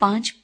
5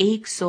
100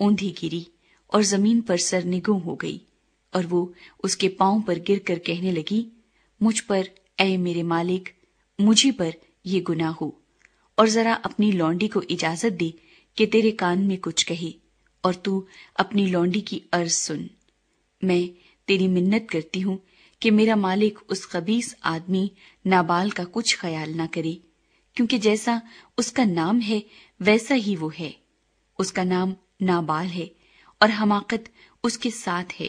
اوندھی گری اور زمین پر سرنگوں ہو گئی، اور وہ اس کے پاؤں پر گر کر کہنے لگی، مجھ پر اے میرے مالک، مجھے پر یہ گناہ ہو، اور ذرا اپنی لونڈی کو اجازت دے کہ تیرے کان میں کچھ کہے، اور تو اپنی لونڈی کی عرض سن۔ میں تیری منت کرتی ہوں کہ میرا مالک اس خبیث آدمی نابال کا کچھ خیال نہ کرے، کیونکہ جیسا اس کا نام ہے ویسا ہی وہ ہے۔ اس کا نام نابال ہے اور حماقت اس کے ساتھ ہے،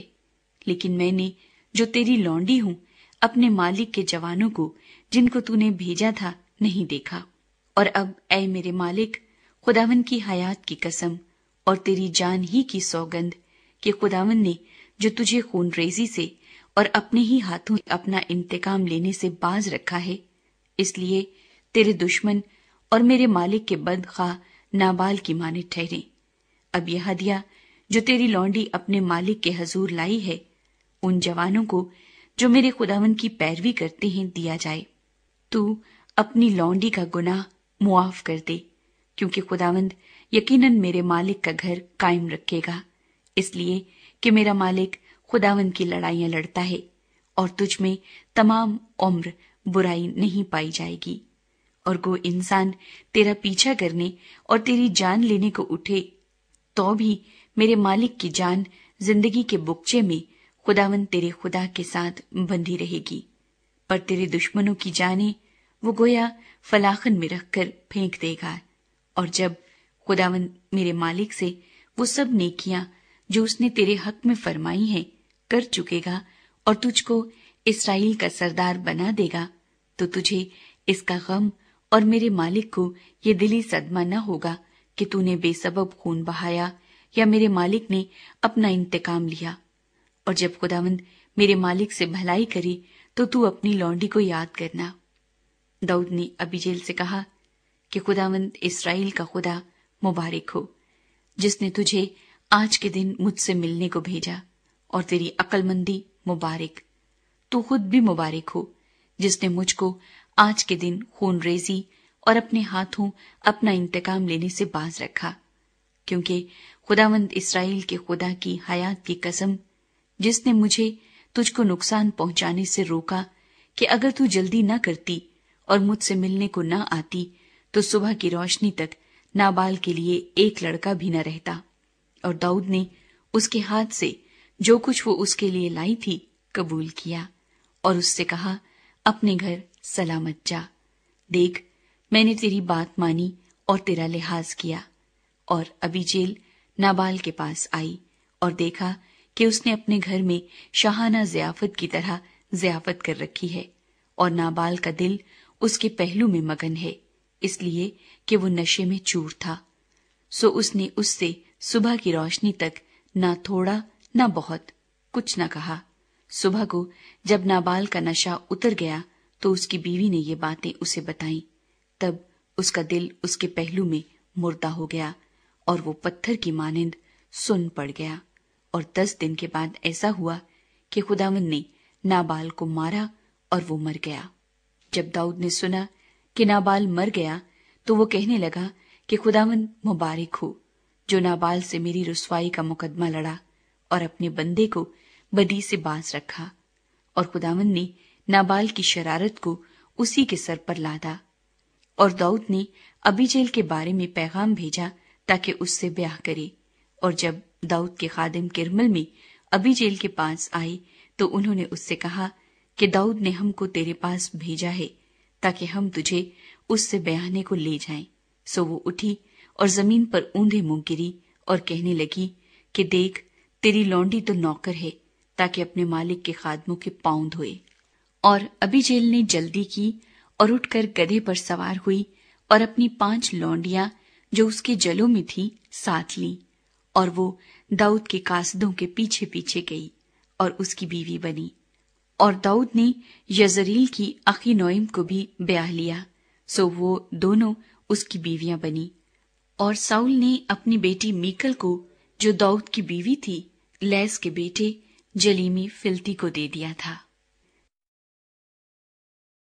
لیکن میں نے جو تیری لونڈی ہوں اپنے مالک کے جوانوں کو جن کو تو نے بھیجا تھا نہیں دیکھا۔ اور اب اے میرے مالک، خداوند کی حیات کی قسم اور تیری جان ہی کی سوگند کہ خداوند نے جو تجھے خون ریزی سے اور اپنے ہی ہاتھوں اپنا انتقام لینے سے باز رکھا ہے، اس لیے تیرے دشمن اور میرے مالک کے بدخواہ نابال کی مانند ٹھہرے۔ اب یہ ہدیہ جو تیری لونڈی اپنے مالک کے حضور لائی ہے، ان جوانوں کو جو میرے خداوند کی پیروی کرتے ہیں دیا جائے۔ تو اپنی لونڈی کا گناہ معاف کر دے، کیونکہ خداوند یقیناً میرے مالک کا گھر قائم رکھے گا، اس لیے کہ میرا مالک خداوند کی لڑائیاں لڑتا ہے، اور تجھ میں تمام عمر برائی نہیں پائی جائے گی۔ اور گو انسان تیرا پیچھا کرنے اور تیری جان لینے کو اٹھے تو بھی میرے مالک کی جان زندگی کے بکچے میں خداوند تیرے خدا کے ساتھ بندھی رہے گی، پر تیرے دشمنوں کی جانیں وہ گویا فلاخن میں رکھ کر پھینک دے گا۔ اور جب خداوند میرے مالک سے وہ سب نیکیاں جو اس نے تیرے حق میں فرمائی ہیں کر چکے گا اور تجھ کو اسرائیل کا سردار بنا دے گا، تو تجھے اس کا غم اور میرے مالک کو یہ دلی صدمہ نہ ہوگا کہ تو نے بے سبب خون بہایا یا میرے مالک نے اپنا انتقام لیا۔ اور جب خداوند میرے مالک سے بھلائی کرے تو اپنی لونڈی کو یاد کرنا۔ داؤد نے ابیجیل سے کہا کہ خداوند اسرائیل کا خدا مبارک ہو، جس نے تجھے آج کے دن مجھ سے ملنے کو بھیجا، اور تیری عقل مندی مبارک۔ تو خود بھی مبارک ہو جس نے مجھ کو آج کے دن خون ریزی اور اپنے ہاتھوں اپنا انتقام لینے سے باز رکھا، کیونکہ خداوند اسرائیل کے خدا کی حیات کی قسم، جس نے مجھے تجھ کو نقصان پہنچانے سے روکا کہ اگر تو جلدی نہ کرتی اور مجھ سے ملنے کو نہ آتی تو صبح کی روشنی تک نابال کے لیے ایک لڑکا بھی نہ رہتا۔ اور داؤد نے اس کے ہاتھ سے جو کچھ وہ اس کے لیے لائی تھی قبول کیا، اور اس سے کہا، اپنے گھر سلامت جا، دیکھ میں نے تیری بات مانی اور تیرا لحاظ کیا۔ اور ابیجیل نابال کے پاس آئی اور دیکھا کہ اس نے اپنے گھر میں شاہانہ ضیافت کی طرح ضیافت کر رکھی ہے، اور نابال کا دل اس کے پہلو میں مگن ہے، اس لیے کہ وہ نشے میں چور تھا۔ سو اس نے اس سے صبح کی روشنی تک نہ تھوڑا نہ بہت کچھ نہ کہا۔ صبح کو جب نابال کا نشہ اتر گیا تو اس کی بیوی نے یہ باتیں اسے بتائیں، تب اس کا دل اس کے پہلو میں مردہ ہو گیا اور وہ پتھر کی مانند سن پڑ گیا۔ اور 10 دن کے بعد ایسا ہوا کہ خداوند نے نابال کو مارا اور وہ مر گیا۔ جب داؤد نے سنا کہ نابال مر گیا تو وہ کہنے لگا کہ خداوند مبارک ہو، جو نابال سے میری رسوائی کا مقدمہ لڑا اور اپنے بندے کو بدی سے باز رکھا۔ اور خداوند نے نابال کی شرارت کو اسی کے سر پر لادا۔ اور داؤد نے ابیجیل کے بارے میں پیغام بھیجا تاکہ اس سے بیاہ کرے۔ اور جب داؤد کے خادم کرمل میں ابیجیل کے پاس آئے تو انہوں نے اس سے کہا کہ داؤد نے ہم کو تیرے پاس بھیجا ہے تاکہ ہم تجھے اس سے بیاہنے کو لے جائیں۔ سو وہ اٹھی اور زمین پر اوندھے منہ گری اور کہنے لگی کہ دیکھ تیری لونڈی تو نوکر ہے تاکہ اپنے مالک کے خادموں کے پاؤں دھوئے۔ اور ابیجیل نے جلدی کی اور اٹھ کر گدھے پر سوار ہوئی اور اپنی 5 لونڈیاں جو اس کے جلوں میں تھی ساتھ لیں، اور وہ داؤد کے قاصدوں کے پیچھے پیچھے گئی اور اس کی بیوی بنی۔ اور داؤد نے یزریل کی اخی نوئم کو بھی بیاہ لیا، سو وہ دونوں اس کی بیویاں بنی۔ اور ساؤل نے اپنی بیٹی میکل کو جو داؤد کی بیوی تھی لیس کے بیٹے جلیمی فلتی کو دے دیا تھا۔